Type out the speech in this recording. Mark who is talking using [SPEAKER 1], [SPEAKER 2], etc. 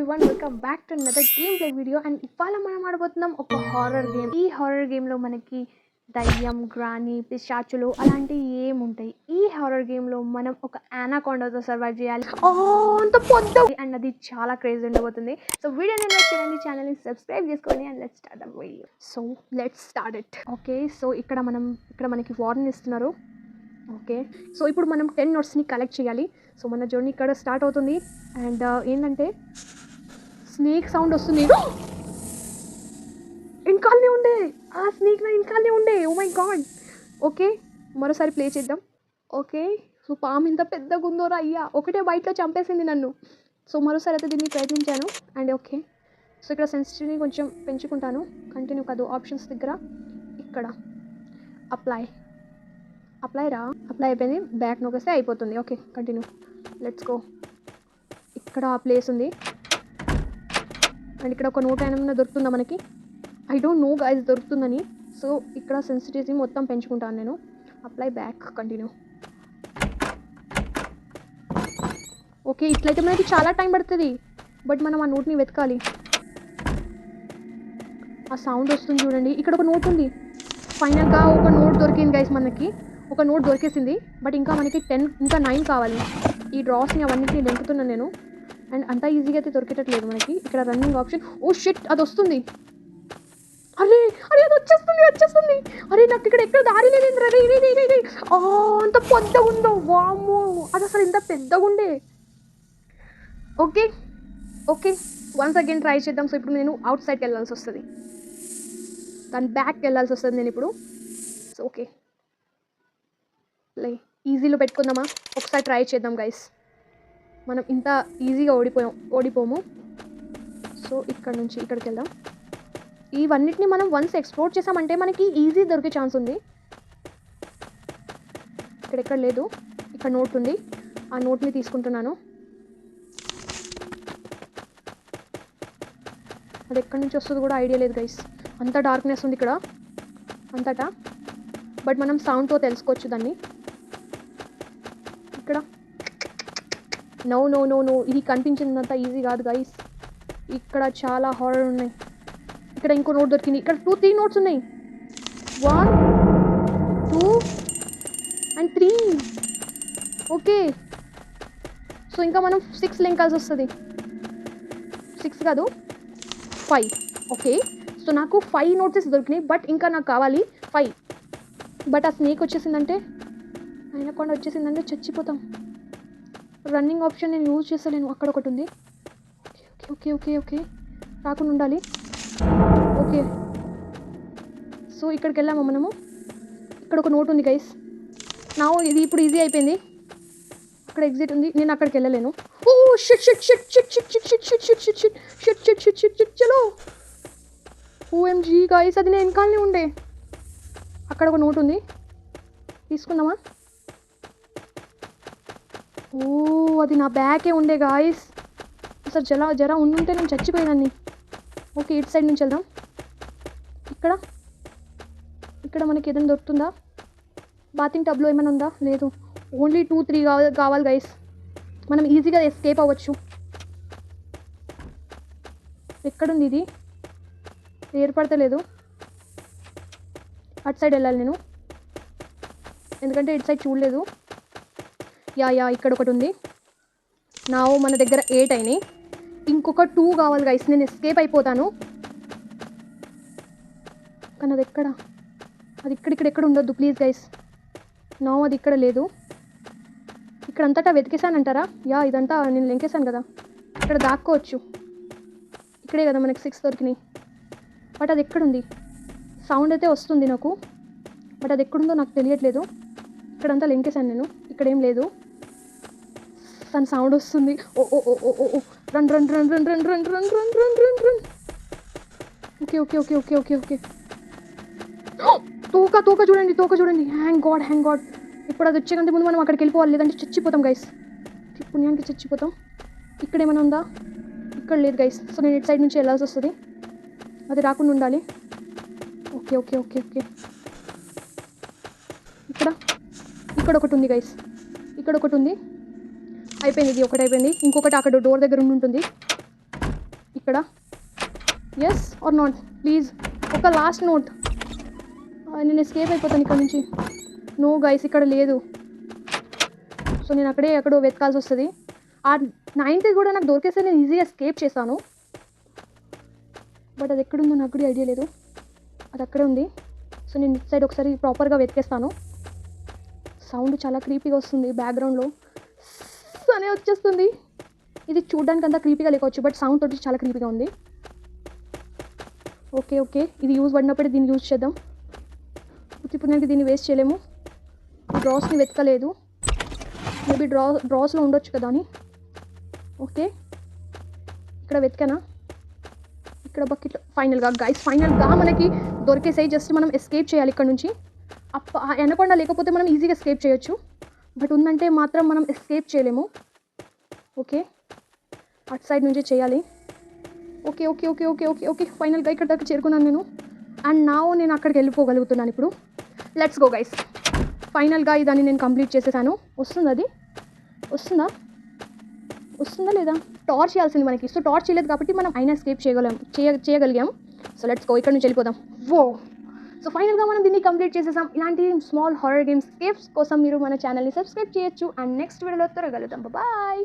[SPEAKER 1] everyone, welcome back to another gameplay video. And ఇవాళ మనం ఆడబోతున్నాం ఒక హారర్ గేమ్. ఈ హారర్ గేమ్ లో మనకి దయ్యం, గ్రానీ, పిశాచులు అలాంటి ఏముంటాయి. ఈ హారర్ గేమ్ లో మనం ఒక అనాకొండాతో సర్వైవ్ చేయాలి. అంత పొద్దు అండ్ అది చాలా క్రేజీ ఉండబోతుంది. సో వీడియోని లైక్ చేయండి, ఛానల్ ని సబ్స్క్రైబ్ చేసుకోండి and let's start the video. So let's start it. Okay, so ఇక్కడ మనకి వార్నింగ్ ఇస్తున్నారు. ఓకే, సో ఇప్పుడు మనం 10 నోట్స్ని కలెక్ట్ చేయాలి. సో మన జర్నీ ఇక్కడ స్టార్ట్ అవుతుంది. అండ్ ఏంటంటే స్నేక్ సౌండ్ వస్తుంది. ఇంకాల్నే ఉండే ఆ స్నేక్ నా ఇంకాల్నే ఉండే. Oh my God. ఓకే, మరోసారి ప్లే చేద్దాం. ఓకే, సో పాము ఇంత పెద్దగా ఉందోరా అయ్యా, ఒకటే బయటలో చంపేసింది నన్ను. సో మరోసారి అయితే దీన్ని ప్రయత్నించాను. అండ్ ఓకే, సో ఇక్కడ సెన్సిటివిటీ కొంచెం పెంచుకుంటాను. కంటిన్యూ కాదు, ఆప్షన్స్ దగ్గర ఇక్కడ అప్లై అయిపోయింది. బ్యాక్ నొక్కేస్తే అయిపోతుంది. Okay, continue, let's go. ఇక్కడ ఆ ప్లేస్ ఉంది అండ్ ఇక్కడ ఒక నోట్ ఏమైనా దొరుకుతుందా మనకి? ఐ డోంట్ నో గైస్ దొరుకుతుందని. సో ఇక్కడ సెన్సిటివిటీ మొత్తం పెంచుకుంటాను నేను. Apply, back, continue. ఓకే, ఇట్లయితే మనకి చాలా టైం పడుతుంది, బట్ మనం ఆ నోట్ని వెతకాలి. ఆ సౌండ్ వస్తుంది చూడండి. ఇక్కడ ఒక నోట్ ఉంది. ఫైనల్గా ఒక నోట్ దొరికింది గైస్. మనకి ఒక నోట్ దొరికేసింది, బట్ ఇంకా మనకి 10 ఇంకా 9 కావాలి. ఈ డ్రాస్ని అవన్నిటిని నింపుతున్నాను నేను. అండ్ అంతా ఈజీగా అయితే దొరికేటట్లేదు మనకి. ఇక్కడ రన్నింగ్ ఆప్షన్. ఓ షిట్, అది వస్తుంది. అరే అది వచ్చేస్తుంది. అరే నాకు ఇక్కడ ఎక్కడ దారి లేదు. అంత పెద్దగా ఉందో, వామ్మో, అది అసలు ఎంత పెద్దగా ఉండే. ఓకే, వన్స్ అగైన్ ట్రై చేద్దాం. సో ఇప్పుడు నేను అవుట్ సైడ్కి వెళ్ళాల్సి వస్తుంది, దాని బ్యాక్కి వెళ్ళాల్సి వస్తుంది నేను ఇప్పుడు. సో ఓకే, ఈజీలో పెట్టుకుందామా? ఒకసారి ట్రై చేద్దాం గైస్. మనం ఇంత ఈజీగా ఓడిపోము. సో ఇక్కడ నుంచి ఇక్కడికి వెళ్దాం. ఇవన్నిటిని మనం వన్స్ ఎక్స్ప్లోర్ చేసామంటే మనకి ఈజీ దొరికే ఛాన్స్ ఉంది. ఇక్కడెక్కడ లేదు. ఇక్కడ నోట్ ఉంది, ఆ నోట్ని తీసుకుంటున్నాను. అది ఎక్కడి నుంచి వస్తుందో కూడా ఐడియా లేదు గైస్. అంత డార్క్నెస్ ఉంది ఇక్కడ అంతటా, బట్ మనం సౌండ్తో తెలుసుకోవచ్చు దాన్ని. ఇక్కడ నో, ఇది కనిపించినంత ఈజీ కాదు గైస్. ఇక్కడ చాలా హారర్ ఉన్నాయి. ఇక్కడ ఇంకో నోట్ దొరికింది. ఇక్కడ 2-3 నోట్స్ ఉన్నాయి. 1, 2 and 3. ఓకే, సో ఇంకా మనం 6 లెంకాల్సి వస్తుంది. 6 కాదు, 5. ఓకే, సో నాకు 5 నోట్స్ దొరికినాయి, బట్ ఇంకా నాకు కావాలి 5. బట్ ఆ స్నేక్ వచ్చేసిందంటే, అయినకుండా వచ్చేసిందంటే చచ్చిపోతాం. రన్నింగ్ ఆప్షన్ నేను యూజ్ చేస్తలేను. అక్కడ ఒకటి ఉంది. ఓకే, రాకుండా ఉండాలి. ఓకే, సో ఇక్కడికి వెళ్ళాము మనము. ఇక్కడ ఒక నోట్ ఉంది గైస్. ఇది ఇప్పుడు ఈజీ అయిపోయింది. అక్కడ ఎగ్జిట్ ఉంది, నేను అక్కడికి వెళ్ళలేను. Oh shit. చలో OMG గైస్, అది నేను వెనకాలనే ఉండే. అక్కడ ఒక నోట్ ఉంది, తీసుకుందామా? ఓ అది నా బ్యాకే ఉండే గాయస్. అసలు జరా ఉండుంటే నేను చచ్చిపోయేదాన్ని. ఓకే, ఇటు సైడ్ నుంచి వెళ్దాం. ఇక్కడ మనకి ఏదైనా దొరుకుతుందా? బాతింగ్ టబ్లో ఏమైనా ఉందా? లేదు. ఓన్లీ 2-3 కావాలి గైస్. మనం ఈజీగా ఎస్కేప్ అవ్వచ్చు. ఎక్కడుంది ఇది? ఏర్పడతలేదు. అటు సైడ్ వెళ్ళాలి నేను, ఎందుకంటే ఇటు సైడ్ చూడలేదు. యా ఇక్కడ ఒకటి ఉంది. మన దగ్గర 8 అయినాయి. ఇంకొక 2 కావాలి గైస్. నేను ఎస్కేప్ అయిపోతాను. కానీ అది ఎక్కడ? అది ఇక్కడ ఉండొద్దు ప్లీజ్ గైస్. అది ఇక్కడ లేదు. ఇక్కడ అంతటా వెతికేసానంటారా? ఇదంతా నేను లెంకేసాను కదా. ఇక్కడ దాక్కోవచ్చు. ఇక్కడే కదా మనకి 6 దొరికినాయి. బట్ అది ఎక్కడుంది? సౌండ్ అయితే వస్తుంది నాకు, బట్ అది ఎక్కడుందో నాకు తెలియట్లేదు. ఇక్కడంతా లెంకేసాను నేను. ఇక్కడ ఏం లేదు. తన సౌండ్ వస్తుంది. ఓ రన్. ఓకే. తోక చూడండి. Hang God. ఇప్పుడు అది వచ్చే కంటే ముందు మనం అక్కడికి వెళ్ళిపోవాలి, లేదంటే చచ్చిపోతాం గైస్. పుణ్యానికి చచ్చిపోతాం. ఇక్కడ ఏమైనా ఉందా? ఇక్కడ లేదు గైస్. సో నేను ఇటు సైడ్ నుంచి వెళ్ళాల్సి వస్తుంది. అది రాకుండా ఉండాలి. ఓకే. ఇక్కడ ఒకటి ఉంది గైస్. అయిపోయింది. ఇది ఒకటి అయిపోయింది. ఇంకొకటి అక్కడ డోర్ దగ్గర ఉంటుంది. ఇక్కడ ఎస్ ఆర్ నాట్ ప్లీజ్ ఒక లాస్ట్ నోట్. నేను ఎస్కేప్ అయిపోతాను ఇక్కడ నుంచి. నో గైస్ ఇక్కడ లేదు. సో నేను ఎక్కడో వెతకాల్సి వస్తుంది. ఆ 9th కూడా నాకు దొరికేస్తే నేను ఈజీగా ఎస్కేప్ చేశాను. బట్ అది ఎక్కడుందో నాకు కూడా ఐడియా లేదు. అది అక్కడే ఉంది. సో నేను ఇటు సైడ్ ఒకసారి ప్రాపర్గా వెతికేస్తాను. సౌండ్ చాలా క్రీపీగా వస్తుంది బ్యాక్గ్రౌండ్లో అనే వచ్చేస్తుంది. ఇది చూడడానికి అంతా క్రీపీగా లేకపోవచ్చు బట్ సౌండ్ తోటి చాలా క్రీపీగా ఉంది. ఓకే ఇది యూజ్ పడినప్పుడే దీన్ని యూజ్ చేద్దాం. ఇప్పుడు నేను దీన్ని వేస్ట్ చేయలేము. డ్రాస్ని వెతకలేదు. మేబీ డ్రాస్లో ఉండొచ్చు కదా అని. ఓకే ఇక్కడ వెతికానా? ఇక్కడ బకెట్లో ఫైనల్గా మనకి దొరికేసాయి. జస్ట్ మనం ఎస్కేప్ చేయాలి ఇక్కడ నుంచి. ఎనకొండ లేకపోతే మనం ఈజీగా ఎస్కేప్ చేయొచ్చు. బట్ ఉందంటే మాత్రం మనం ఎస్కేప్ చేయలేము. ఓకే అటు సైడ్ నుంచి చేయాలి. ఓకే ఫైనల్గా ఇక్కడ దాకా చేరుకున్నాను నేను. అండ్ నా నేను అక్కడికి వెళ్ళిపోగలుగుతున్నాను ఇప్పుడు. Let's go guys. ఫైనల్గా ఇదాన్ని నేను కంప్లీట్ చేసేసాను. వస్తుందా లేదా? టార్చ్ చేయాల్సింది మనకి. సో టార్చ్ చేయలేదు కాబట్టి మనం అయినా ఎస్కేప్ చేయగలిగాం. సో లెట్స్ గో ఇక్కడ నుంచి వెళ్ళిపోదాం. సో ఫైనల్గా మనం దీన్ని కంప్లీట్ చేసేసాం. ఇలాంటి స్మాల్ హారర్ గేమ్స్ కోసం మీరు మన ఛానల్ని సబ్స్క్రైబ్ చేయొచ్చు. అండ్ నెక్స్ట్ వీడియోలో త్వరగా కలుద్దాం. బాయ్.